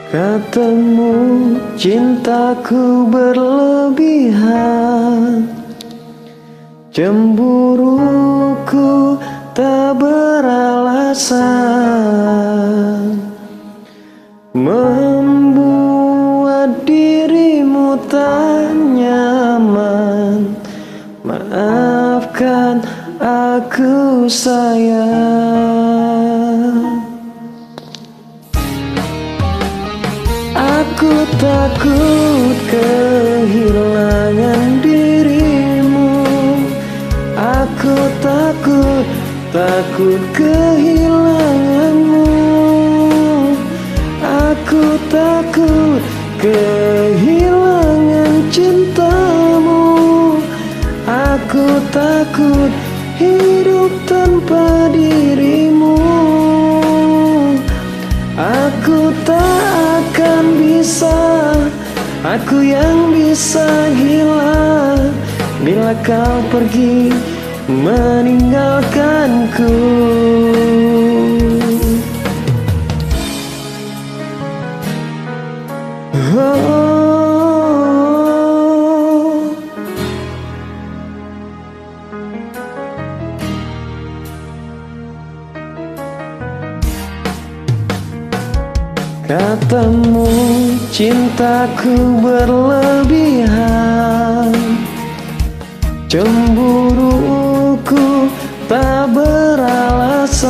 Katamu cintaku berlebihan, cemburuku tak beralasan, membuat dirimu tak nyaman. Maafkan aku sayang. Aku takut kehilangan dirimu. Aku takut kehilanganmu. Aku takut kehilangan cintamu. Aku takut hidup tanpa dirimu. Aku tak akan bisa, aku yang bisa gila bila kau pergi meninggalkanku. Oh. Katamu cintaku berlebihan, cemburuku tak beralasan,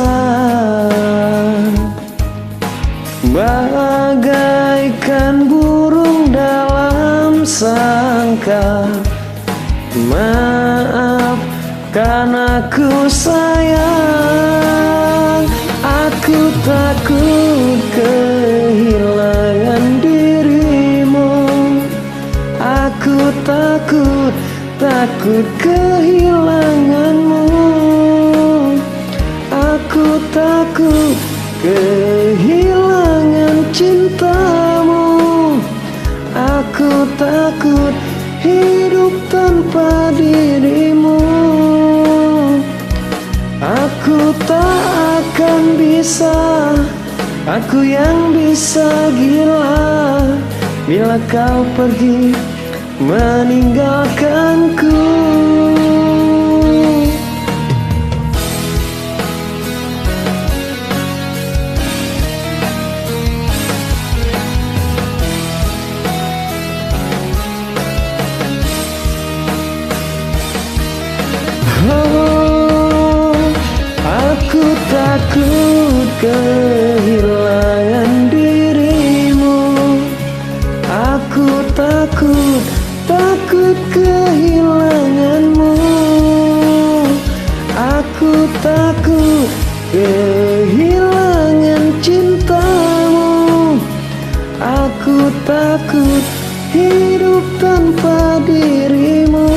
bagaikan burung dalam sangkar. Maafkan aku sayang. Aku takut kehilangan dirimu. Aku takut kehilanganmu. Aku takut kehilangan cintamu. Aku takut hidup tanpa dirimu. Aku tak akan bisa, aku yang bisa gila bila kau pergi meninggalkanku. Aku takut kehilangan dirimu. Aku takut kehilanganmu. Aku takut kehilangan cintamu. Aku takut hidup tanpa dirimu.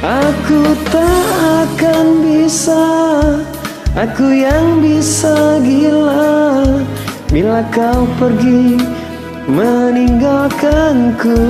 Aku tak akan bisa, aku yang bisa gila bila kau pergi meninggalkanku.